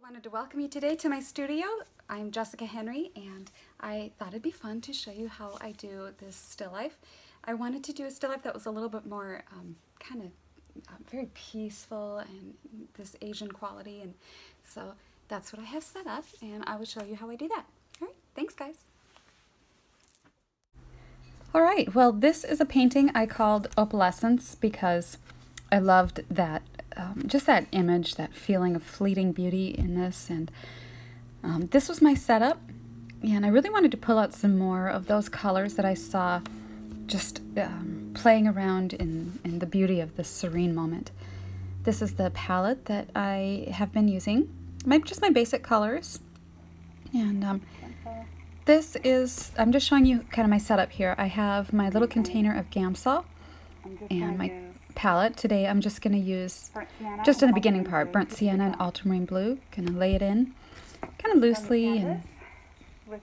Wanted to welcome you today to my studio. I'm Jessica Henry, and I thought it'd be fun to show you how I do this still life. I wanted to do a still life that was a little bit more kind of very peaceful and this Asian quality, and so that's what I have set up, and I will show you how I do that. All right, thanks guys. All right, well, this is a painting I called Opalescence because I loved that just that image, that feeling of fleeting beauty in this, and this was my setup, and I really wanted to pull out some more of those colors that I saw just playing around in the beauty of this serene moment. This is the palette that I have been using, just my basic colors, and this is, I'm just showing you kind of my setup here. I have my little container of Gamsol and my palette. Today I'm just going to use, just in the beginning part, burnt sienna and ultramarine blue. Going to lay it in kind of loosely and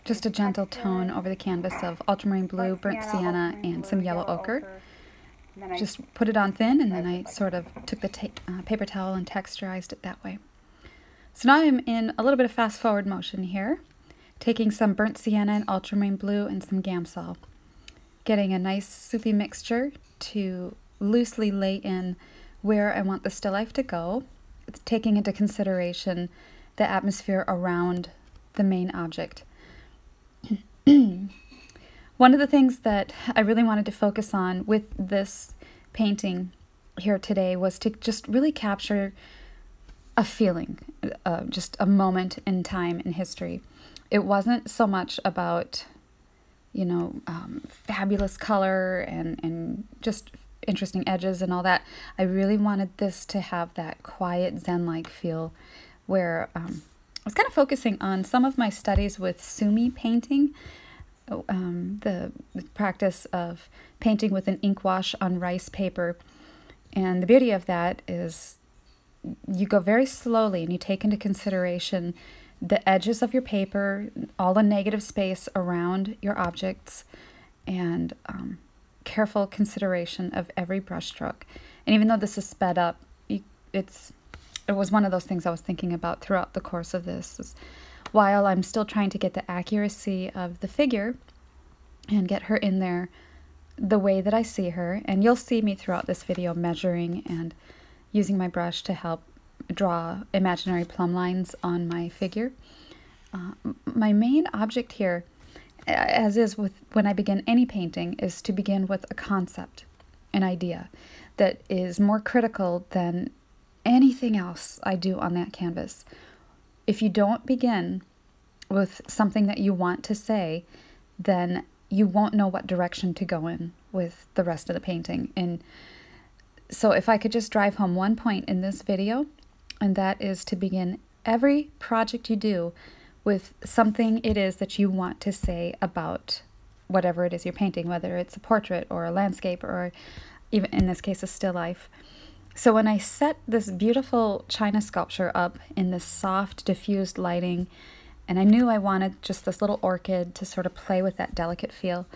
just a gentle tone over the canvas of ultramarine blue, burnt sienna, and some yellow ochre. Just put it on thin, and then I sort of took the paper towel and texturized it that way. So now I'm in a little bit of fast forward motion here, taking some burnt sienna and ultramarine blue and some Gamsol, getting a nice soupy mixture to loosely lay in where I want the still life to go, taking into consideration the atmosphere around the main object. One of the things that I really wanted to focus on with this painting here today was to just really capture a feeling, just a moment in time in history. It wasn't so much about, you know, fabulous color and just interesting edges and all that. I really wanted this to have that quiet Zen-like feel where I was kind of focusing on some of my studies with sumi painting, the practice of painting with an ink wash on rice paper. And the beauty of that is you go very slowly and you take into consideration the edges of your paper, all the negative space around your objects, and careful consideration of every brush stroke. And even though this is sped up, it was one of those things I was thinking about throughout the course of this, is while I'm still trying to get the accuracy of the figure and get her in there the way that I see her. And you'll see me throughout this video measuring and using my brush to help draw imaginary plumb lines on my figure. My main object here, as is with when I begin any painting, is to begin with a concept, an idea that is more critical than anything else I do on that canvas. If you don't begin with something that you want to say, then you won't know what direction to go in with the rest of the painting. And so if I could just drive home one point in this video, and that is to begin every project you do with something it is that you want to say about whatever it is you're painting, whether it's a portrait or a landscape or even in this case a still life. So when I set this beautiful china sculpture up in this soft diffused lighting, and I knew I wanted just this little orchid to sort of play with that delicate feel,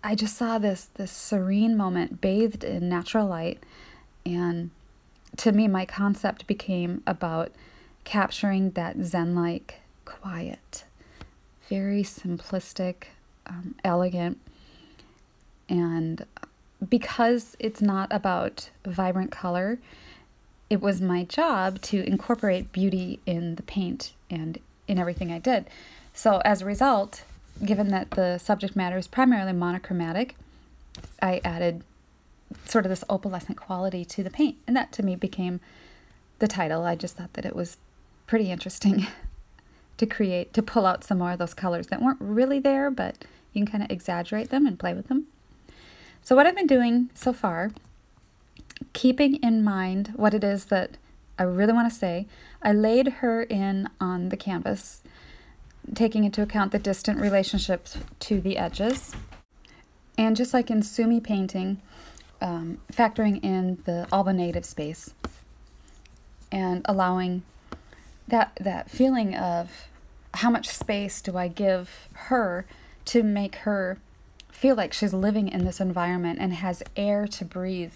I just saw this serene moment bathed in natural light, and to me my concept became about capturing that Zen-like quiet, very simplistic, elegant, and because it's not about vibrant color, it was my job to incorporate beauty in the paint and in everything I did. So as a result, given that the subject matter is primarily monochromatic, I added sort of this opalescent quality to the paint, and that to me became the title. I just thought that it was pretty interesting to pull out some more of those colors that weren't really there, but you can kind of exaggerate them and play with them. So what I've been doing so far, keeping in mind what it is that I really want to say, I laid her in on the canvas, taking into account the distant relationships to the edges. And just like in sumi painting, factoring in all the native space and allowing that feeling of how much space do I give her to make her feel like she's living in this environment and has air to breathe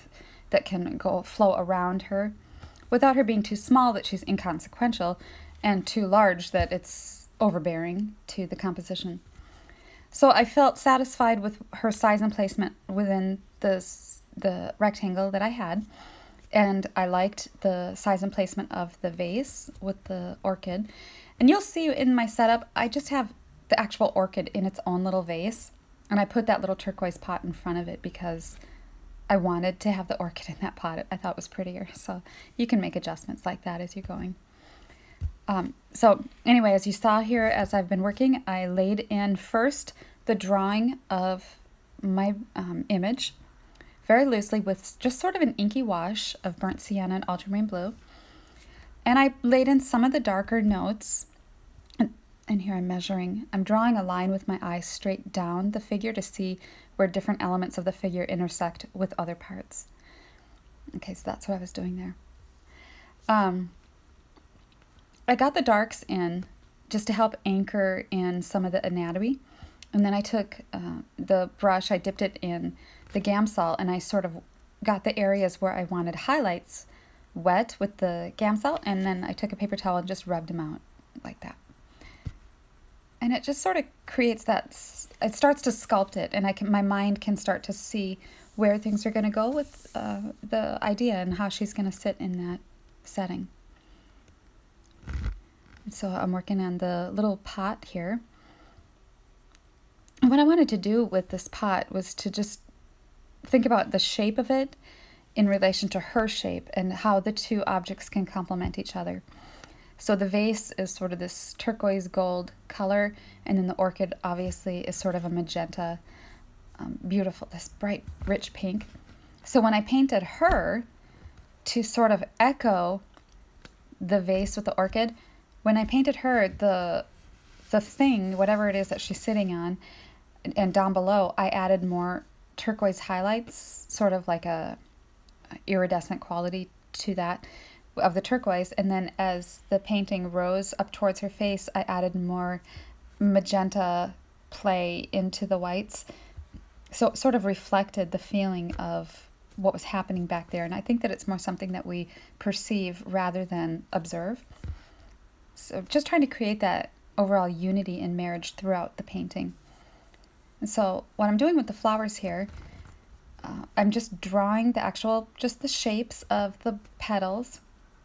that can flow around her without her being too small that she's inconsequential, and too large that it's overbearing to the composition. So I felt satisfied with her size and placement within the rectangle that I had. And I liked the size and placement of the vase with the orchid. And you'll see in my setup, I just have the actual orchid in its own little vase. And I put that little turquoise pot in front of it because I wanted to have the orchid in that pot. I thought it was prettier. So you can make adjustments like that as you're going. So anyway, as you saw here, as I've been working, I laid in first the drawing of my image very loosely with just sort of an inky wash of burnt sienna and ultramarine blue. And I laid in some of the darker notes. And here I'm drawing a line with my eye straight down the figure to see where different elements of the figure intersect with other parts. Okay, so that's what I was doing there. I got the darks in just to help anchor in some of the anatomy. And then I took the brush, I dipped it in the Gamsol, and I sort of got the areas where I wanted highlights wet with the Gamsol, and then I took a paper towel and just rubbed them out like that. And it just sort of creates that, it starts to sculpt it, and my mind can start to see where things are going to go with the idea and how she's going to sit in that setting. So I'm working on the little pot here. And what I wanted to do with this pot was to just think about the shape of it in relation to her shape and how the two objects can complement each other. So the vase is sort of this turquoise gold color, and then the orchid obviously is sort of a magenta, beautiful, this bright, rich pink. So when I painted her to sort of echo the vase with the orchid, when I painted her, the thing, whatever it is that she's sitting on, and down below, I added more turquoise highlights, sort of like a iridescent quality to that of the turquoise. And then as the painting rose up towards her face, I added more magenta play into the whites. So it sort of reflected the feeling of what was happening back there. And I think that it's more something that we perceive rather than observe. So just trying to create that overall unity and marriage throughout the painting. And so what I'm doing with the flowers here, I'm just drawing just the shapes of the petals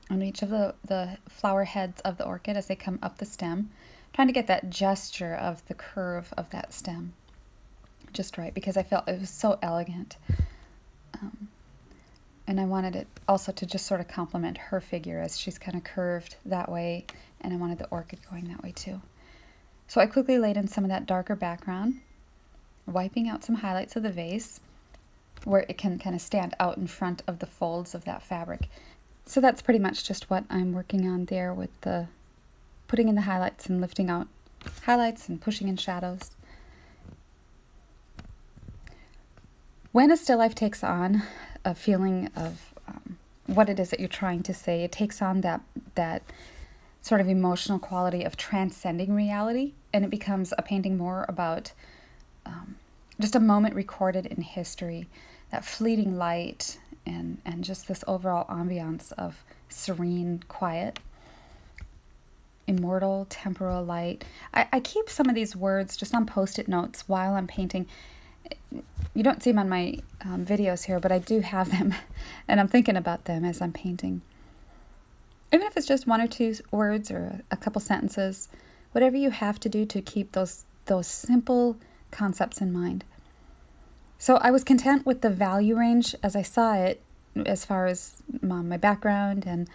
on each of the flower heads of the orchid as they come up the stem, trying to get that gesture of the curve of that stem just right, because I felt it was so elegant. And I wanted it also to just sort of complement her figure as she's kind of curved that way, and I wanted the orchid going that way too. So I quickly laid in some of that darker background, wiping out some highlights of the vase where it can kind of stand out in front of the folds of that fabric. So that's pretty much just what I'm working on there with the putting in the highlights and lifting out highlights and pushing in shadows. When a still life takes on a feeling of what it is that you're trying to say, it takes on that sort of emotional quality of transcending reality, and it becomes a painting more about just a moment recorded in history, that fleeting light, and just this overall ambiance of serene quiet, immortal temporal light. I keep some of these words just on post-it notes while I'm painting. You don't see them on my videos here, but I do have them, and I'm thinking about them as I'm painting. Even if it's just one or two words or a couple sentences, whatever you have to do to keep those simple concepts in mind. So I was content with the value range as I saw it, as far as my background and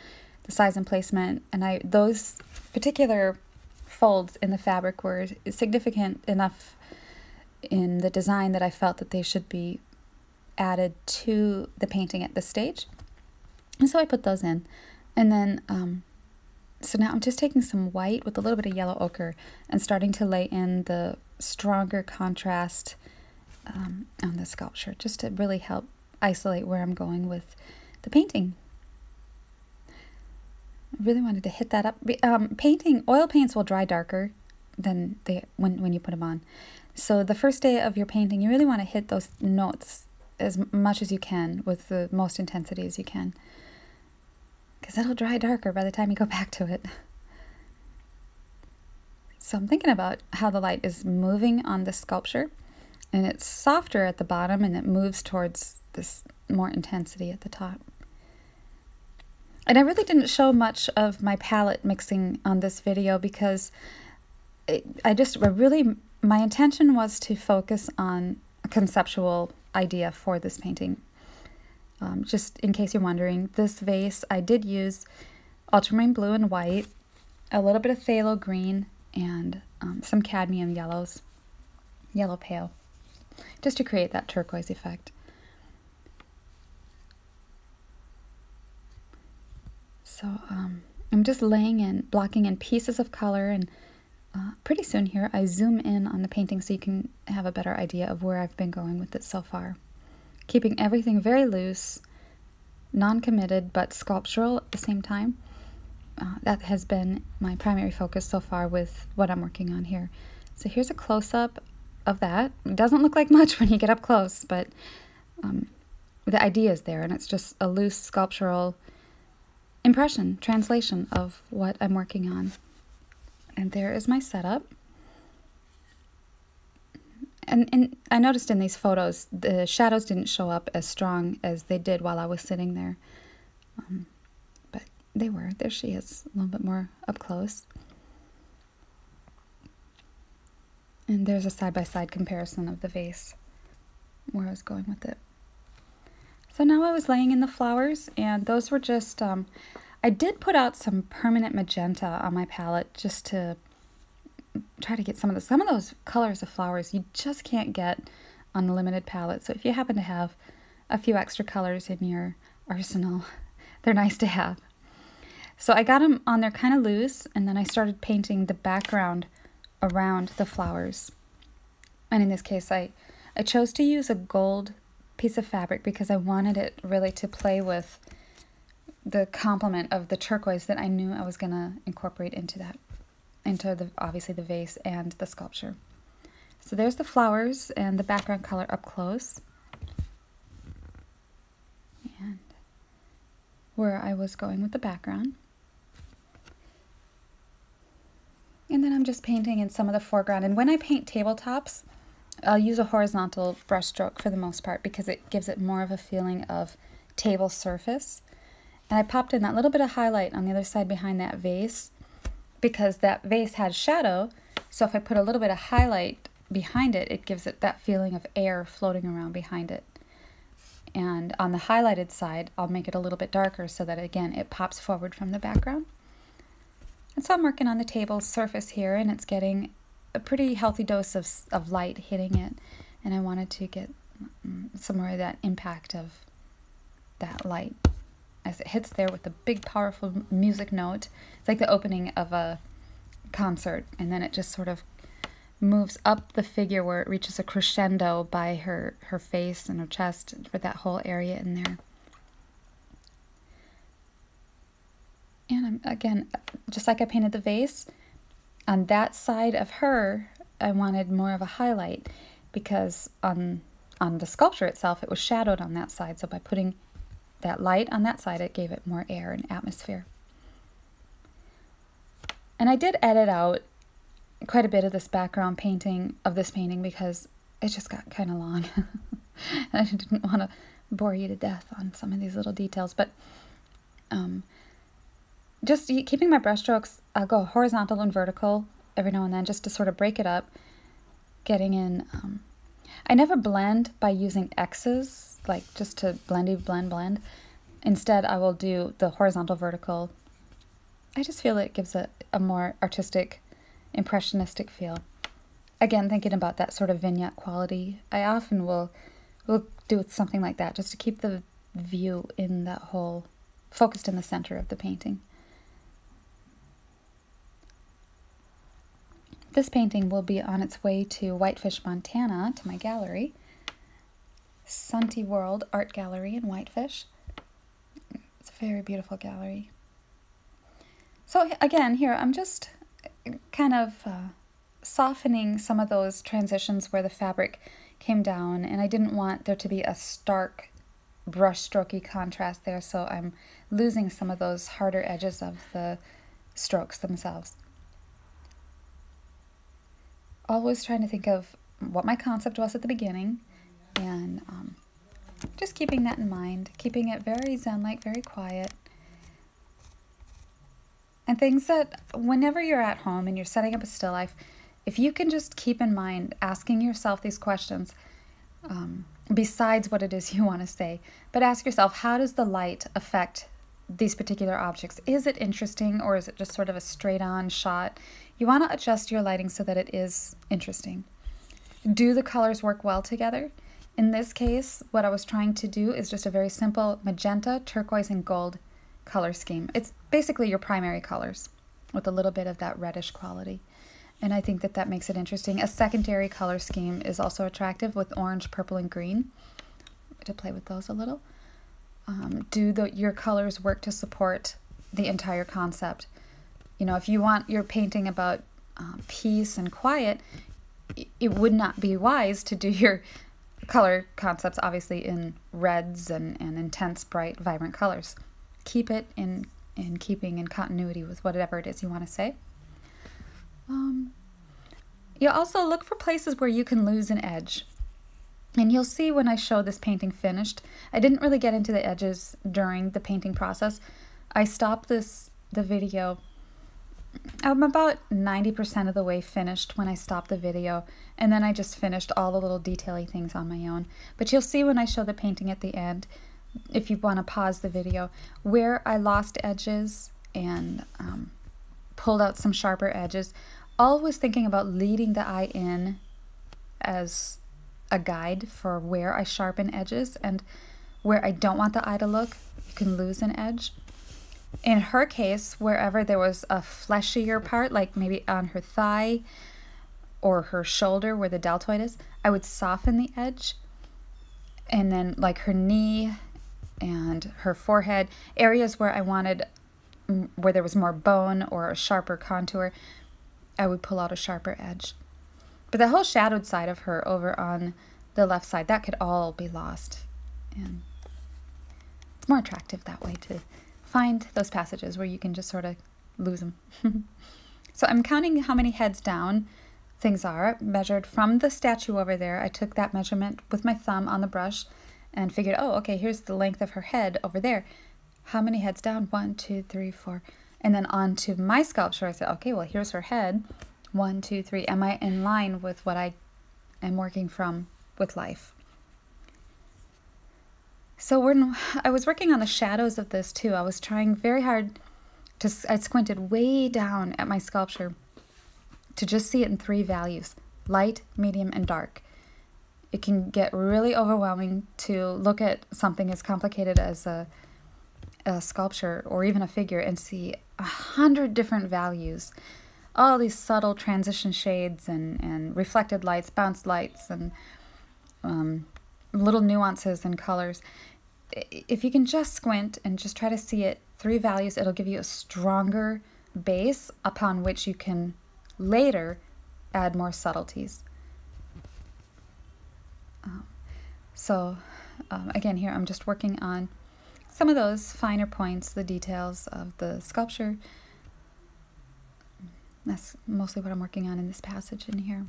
the size and placement, and those particular folds in the fabric were significant enough in the design that I felt that they should be added to the painting at this stage. And so I put those in. And then, so now I'm just taking some white with a little bit of yellow ochre and starting to lay in the stronger contrast on the sculpture, just to really help isolate where I'm going with the painting. I really wanted to hit that up. Oil paints will dry darker than when you put them on. So the first day of your painting, you really want to hit those notes as much as you can with the most intensity as you can, because it'll dry darker by the time you go back to it. So I'm thinking about how the light is moving on the sculpture, and it's softer at the bottom and it moves towards this more intensity at the top. And I really didn't show much of my palette mixing on this video because my intention was to focus on a conceptual idea for this painting. Just in case you're wondering, this vase I did use ultramarine blue and white, a little bit of phthalo green, and some cadmium yellows, yellow pale, just to create that turquoise effect. So I'm just blocking in pieces of color, and pretty soon here I zoom in on the painting so you can have a better idea of where I've been going with it so far. Keeping everything very loose, non-committed, but sculptural at the same time. That has been my primary focus so far with what I'm working on here. So here's a close-up of that. It doesn't look like much when you get up close, but the idea is there, and it's just a loose sculptural impression, translation of what I'm working on. And there is my setup. And I noticed in these photos, the shadows didn't show up as strong as they did while I was sitting there. But they were. There she is, a little bit more up close. And there's a side-by-side comparison of the vase, where I was going with it. So now I was laying in the flowers, and those were just, I did put out some permanent magenta on my palette just to try to get some of those colors of flowers you just can't get on a limited palette. So if you happen to have a few extra colors in your arsenal, they're nice to have. So I got them on there kind of loose, and then I started painting the background around the flowers. And in this case, I chose to use a gold piece of fabric because I wanted it really to play with the complement of the turquoise that I knew I was going to incorporate into obviously the vase and the sculpture. So there's the flowers and the background color up close. And where I was going with the background. And then I'm just painting in some of the foreground. And when I paint tabletops, I'll use a horizontal brush stroke for the most part because it gives it more of a feeling of table surface. And I popped in that little bit of highlight on the other side behind that vase because that vase had shadow. So if I put a little bit of highlight behind it, it gives it that feeling of air floating around behind it. And on the highlighted side, I'll make it a little bit darker so that, again, it pops forward from the background. And so I'm working on the table surface here, and it's getting a pretty healthy dose of light hitting it. And I wanted to get some more of that impact of that light as it hits there with the big, powerful music note. It's like the opening of a concert, and then it just sort of moves up the figure where it reaches a crescendo by her face and her chest for that whole area in there. And again, just like I painted the vase, on that side of her, I wanted more of a highlight because on the sculpture itself, it was shadowed on that side. So by putting that light on that side, it gave it more air and atmosphere. And I did edit out quite a bit of this background painting of this painting because it just got kind of long. I didn't want to bore you to death on some of these little details, but just keeping my brush strokes, I'll go horizontal and vertical every now and then just to sort of break it up, getting in. I never blend by using X's, like just to blend. Instead, I will do the horizontal, vertical. I just feel it gives a more artistic, impressionistic feel. Again, thinking about that sort of vignette quality, I often will do something like that just to keep the view in that whole, focused in the center of the painting. This painting will be on its way to Whitefish, Montana, to my gallery. Sunty World Art Gallery in Whitefish. It's a very beautiful gallery. So again, here I'm just kind of softening some of those transitions where the fabric came down, and I didn't want there to be a stark brush strokey contrast there, so I'm losing some of those harder edges of the strokes themselves. always trying to think of what my concept was at the beginning, and just keeping that in mind, keeping it very zen-like, very quiet. And things that whenever you're at home and you're setting up a still life, if you can just keep in mind asking yourself these questions, besides what it is you want to say, but ask yourself, how does the light affect these particular objects? Is it interesting, or is it just sort of a straight-on shot? You want to adjust your lighting so that it is interesting. Do the colors work well together? In this case, what I was trying to do is just a very simple magenta, turquoise, and gold color scheme. It's basically your primary colors with a little bit of that reddish quality. And I think that that makes it interesting. A secondary color scheme is also attractive with orange, purple, and green. To play with those a little. Do your colors work to support the entire concept? You know, if you want your painting about peace and quiet, it would not be wise to do your color concepts obviously in reds and intense, bright, vibrant colors. Keep it in keeping in continuity with whatever it is you want to say. You also look for places where you can lose an edge. And you'll see when I show this painting finished, I didn't really get into the edges during the painting process. I stopped the video. I'm about 90% of the way finished when I stopped the video, and then I just finished all the little detail-y things on my own. But you'll see when I show the painting at the end, if you want to pause the video, where I lost edges and pulled out some sharper edges, always thinking about leading the eye in as a guide for where I sharpen edges, and where I don't want the eye to look, you can lose an edge. In her case, wherever there was a fleshier part, like maybe on her thigh or her shoulder where the deltoid is, I would soften the edge. And then like her knee and her forehead, areas where I wanted, where there was more bone or a sharper contour, I would pull out a sharper edge. But the whole shadowed side of her over on the left side, that could all be lost. And it's more attractive that way to find those passages where you can just sort of lose them. So I'm counting how many heads down things are. Measured from the statue over there. I took that measurement with my thumb on the brush and figured, oh, okay, here's the length of her head over there. How many heads down? 1, 2, 3, 4. And then on to my sculpture, I said, okay, well, here's her head. 1, 2, 3. Am I in line with what I am working from with life? So when I was working on the shadows of this too, I was trying very hard to, I squinted way down at my sculpture to just see it in 3 values, light, medium, and dark. It can get really overwhelming to look at something as complicated as a sculpture or even a figure and see 100 different values. All these subtle transition shades and reflected lights, bounced lights, and little nuances and colors. If you can just squint and just try to see it 3 values, it'll give you a stronger base upon which you can later add more subtleties. Again, here I'm just working on some of those finer points, the details of the sculpture. That's mostly what I'm working on in this passage in here.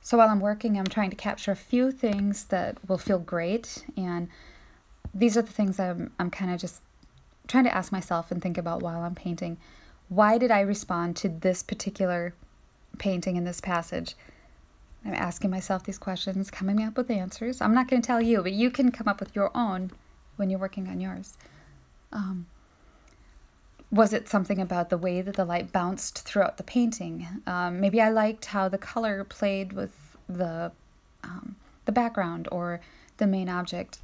So while I'm working, I'm trying to capture a few things that will feel great, and these are the things that I'm kind of just trying to ask myself and think about while I'm painting. Why did I respond to this particular painting in this passage? I'm asking myself these questions, coming up with answers. I'm not going to tell you, but you can come up with your own when you're working on yours. Was it something about the way that the light bounced throughout the painting? Maybe I liked how the color played with the background or the main object.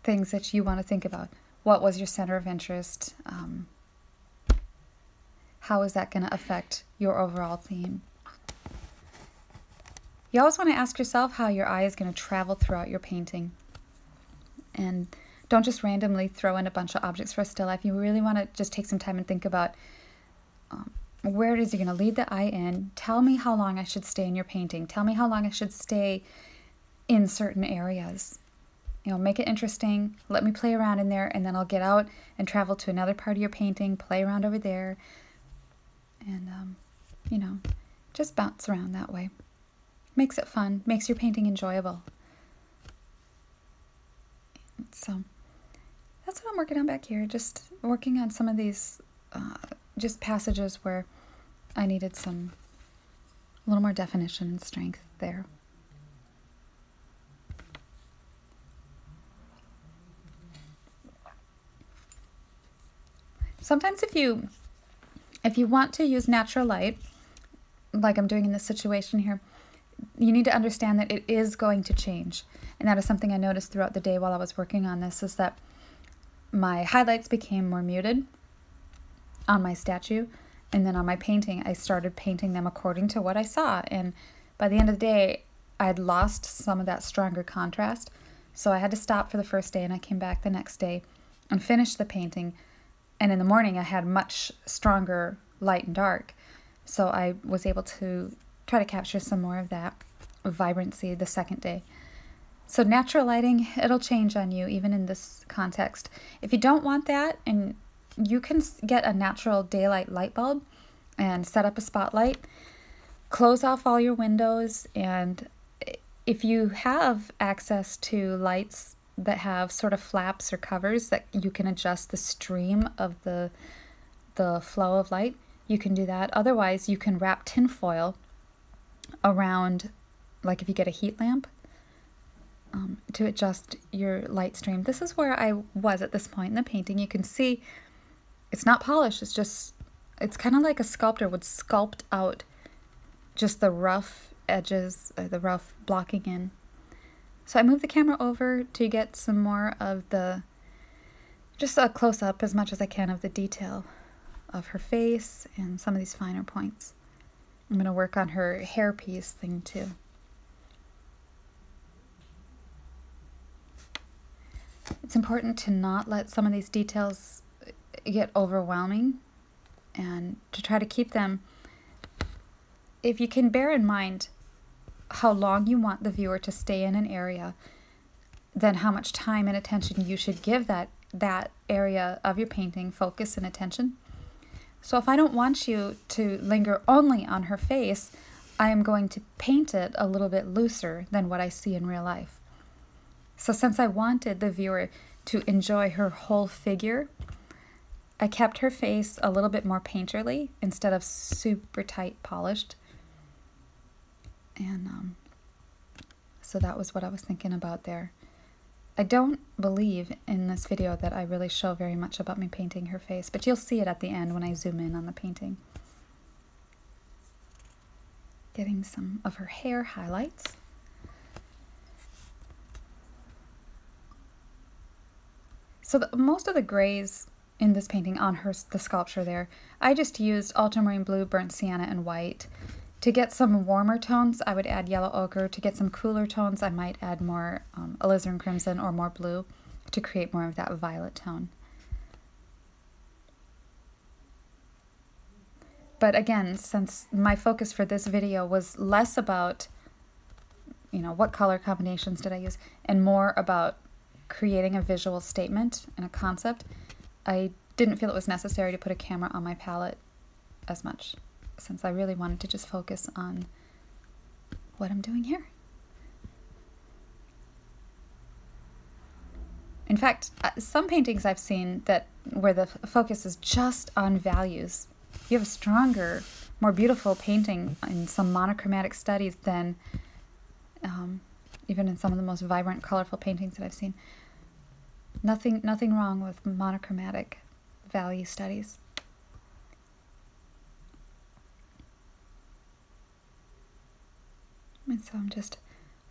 Things that you want to think about. What was your center of interest? How is that going to affect your overall theme? You always want to ask yourself how your eye is going to travel throughout your painting. And don't just randomly throw in a bunch of objects for a still life. You really want to just take some time and think about where it is you're going to lead the eye in. Tell me how long I should stay in your painting. Tell me how long I should stay in certain areas. You know, make it interesting. Let me play around in there, and then I'll get out and travel to another part of your painting, play around over there. and, you know, just bounce around that way. Makes it fun, makes your painting enjoyable. So that's what I'm working on back here, just working on some of these just passages where I needed a little more definition and strength there. Sometimes if you want to use natural light, like I'm doing in this situation here, you need to understand that it is going to change. And that is something I noticed throughout the day while I was working on this, is that my highlights became more muted on my statue, and then on my painting, I started painting them according to what I saw. And by the end of the day, I had lost some of that stronger contrast. So I had to stop for the first day, and I came back the next day and finished the painting. And in the morning, I had much stronger light and dark. So I was able to try to capture some more of that vibrancy the second day. So natural lighting, it'll change on you, even in this context. If you don't want that, and you can get a natural daylight light bulb and set up a spotlight, close off all your windows, and if you have access to lights that have sort of flaps or covers that you can adjust the stream of the flow of light, you can do that. Otherwise, you can wrap tin foil around, like if you get a heat lamp, to adjust your light stream. This is where I was at this point in the painting. You can see it's not polished, it's kind of like a sculptor would sculpt out just the rough edges, the rough blocking in. So I moved the camera over to get some more of just a close-up as much as I can of the detail of her face and some of these finer points. I'm going to work on her hairpiece thing too. It's important to not let some of these details get overwhelming, and to try to keep them, if you can bear in mind how long you want the viewer to stay in an area, then how much time and attention you should give that area of your painting, focus and attention. So if I don't want you to linger only on her face, I am going to paint it a little bit looser than what I see in real life. So since I wanted the viewer to enjoy her whole figure, I kept her face a little bit more painterly instead of super tight polished. And so that was what I was thinking about there. I don't believe in this video that I really show very much about me painting her face, but you'll see it at the end when I zoom in on the painting. Getting some of her hair highlights. So most of the grays in this painting on the sculpture there, I just used ultramarine blue, burnt sienna, and white. To get some warmer tones, I would add yellow ochre. To get some cooler tones, I might add more alizarin crimson or more blue to create more of that violet tone. But again, since my focus for this video was less about, what color combinations did I use, and more about creating a visual statement and a concept, I didn't feel it was necessary to put a camera on my palette as much, since I really wanted to just focus on what I'm doing here. In fact, some paintings I've seen where the focus is just on values, you have a stronger, more beautiful painting in some monochromatic studies than even in some of the most vibrant, colorful paintings that I've seen. Nothing wrong with monochromatic value studies. And so I'm just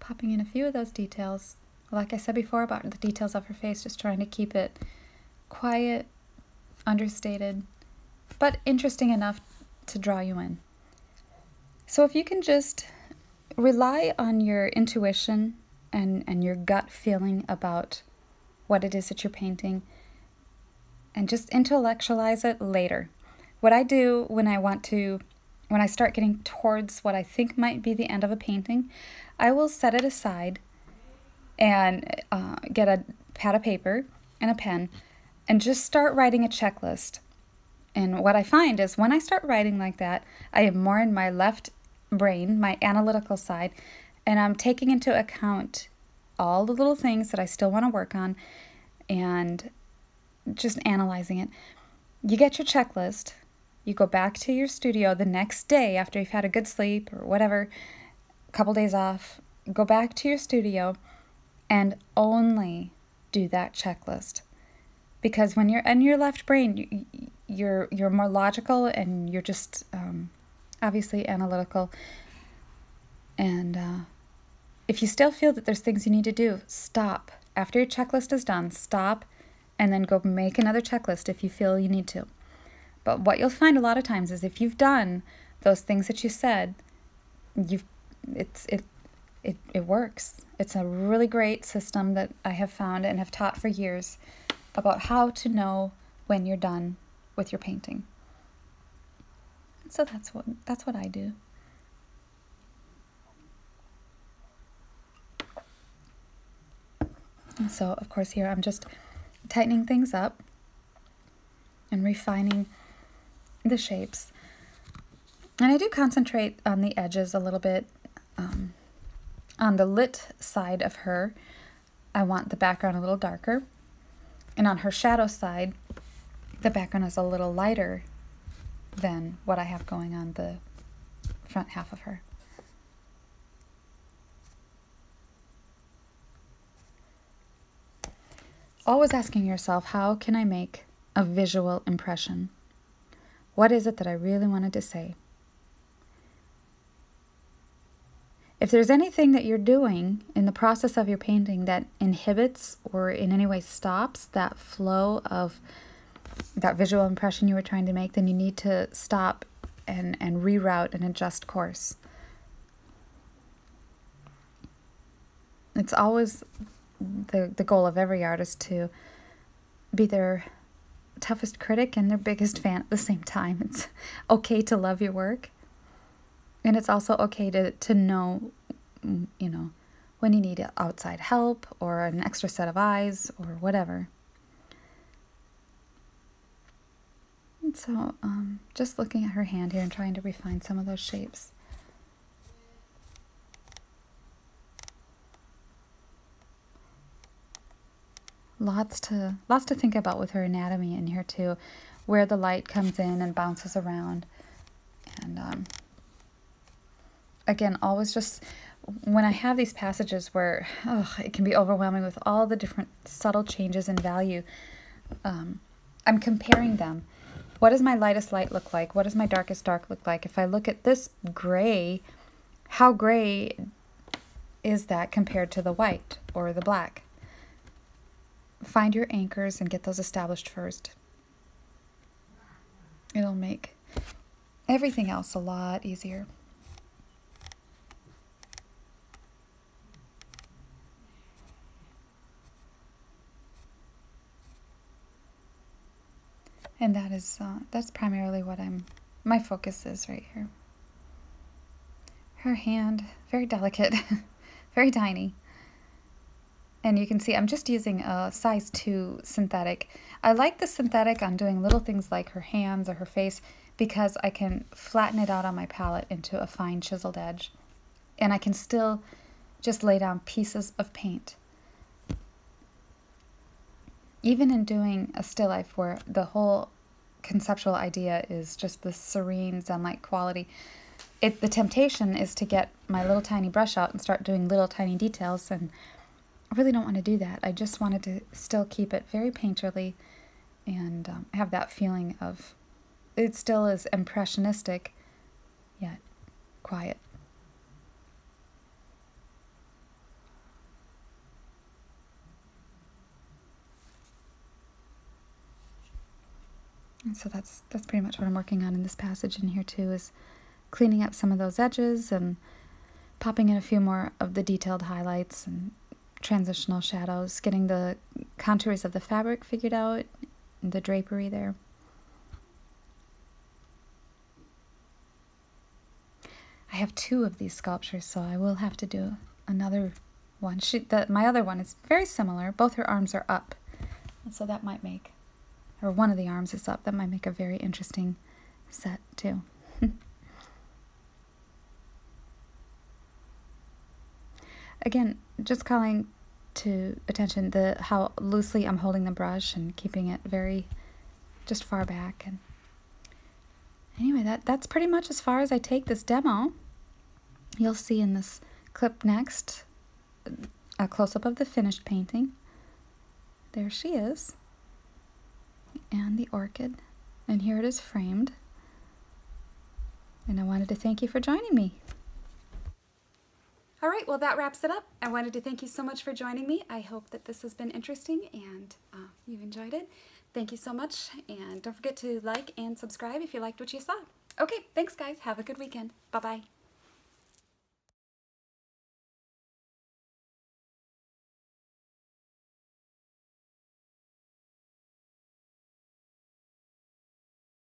popping in a few of those details. Like I said before about the details of her face, just trying to keep it quiet, understated, but interesting enough to draw you in. So if you can just rely on your intuition and your gut feeling about what it is that you're painting, and just intellectualize it later. What I do when I start getting towards what I think might be the end of a painting, I will set it aside and get a pad of paper and a pen and just start writing a checklist And what I find is when I start writing like that, I am more in my left brain, my analytical side, and I'm taking into account all the little things that I still want to work on and just analyzing it. You get your checklist, you go back to your studio the next day after you've had a good sleep or whatever, a couple days off, go back to your studio and only do that checklist. Because when you're in your left brain, you're more logical and you're just obviously analytical. And if you still feel that there's things you need to do, stop. After your checklist is done, stop and then go make another checklist if you feel you need to. But what you'll find a lot of times is if you've done those things that you said, it works. It's a really great system that I have found and have taught for years about how to know when you're done with your painting. So that's what I do. And so, of course, here I'm just tightening things up and refining the shapes. And I do concentrate on the edges a little bit. On the lit side of her, I want the background a little darker. And on her shadow side, the background is a little lighter than what I have going on the front half of her. Always asking yourself, how can I make a visual impression? What is it that I really wanted to say? If there's anything that you're doing in the process of your painting that inhibits or in any way stops that flow of that visual impression you were trying to make, then you need to stop and reroute and adjust course. It's always the goal of every artist to be their toughest critic and their biggest fan at the same time. It's okay to love your work. And it's also okay to know, you know, when you need outside help or an extra set of eyes or whatever. And so just looking at her hand here and trying to refine some of those shapes. Lots to think about with her anatomy in here too, where the light comes in and bounces around. And again, always just when I have these passages where it can be overwhelming with all the different subtle changes in value, I'm comparing them. What does my lightest light look like? What does my darkest dark look like? If I look at this gray, how gray is that compared to the white or the black? Find your anchors and get those established first. It'll make everything else a lot easier. And that's primarily what my focus is right here. Her hand, very delicate, very tiny. And you can see I'm just using a size 2 synthetic. I like the synthetic on doing little things like her hands or her face because I can flatten it out on my palette into a fine chiseled edge. And I can still just lay down pieces of paint. Even in doing a still life where the whole conceptual idea is just the serene zen-like quality, the temptation is to get my little tiny brush out and start doing little tiny details, and I really don't want to do that. I just wanted to still keep it very painterly and have that feeling of it still is impressionistic yet quiet. And so that's pretty much what I'm working on in this passage in here too, is cleaning up some of those edges and popping in a few more of the detailed highlights and transitional shadows, getting the contours of the fabric figured out, the drapery there. I have 2 of these sculptures, so I will have to do another one. My other one is very similar. Both her arms are up, and so that might make or one of the arms is up. That might make a very interesting set too. Again, just calling to attention how loosely I'm holding the brush and keeping it very just far back. And anyway, that's pretty much as far as I take this demo. You'll see in this clip next a close-up of the finished painting. There she is, and the orchid, and here it is framed. And I wanted to thank you for joining me. All right, well, that wraps it up. I wanted to thank you so much for joining me. I hope that this has been interesting and you've enjoyed it. Thank you so much, and don't forget to like and subscribe if you liked what you saw. Okay, thanks guys. Have a good weekend. Bye-bye.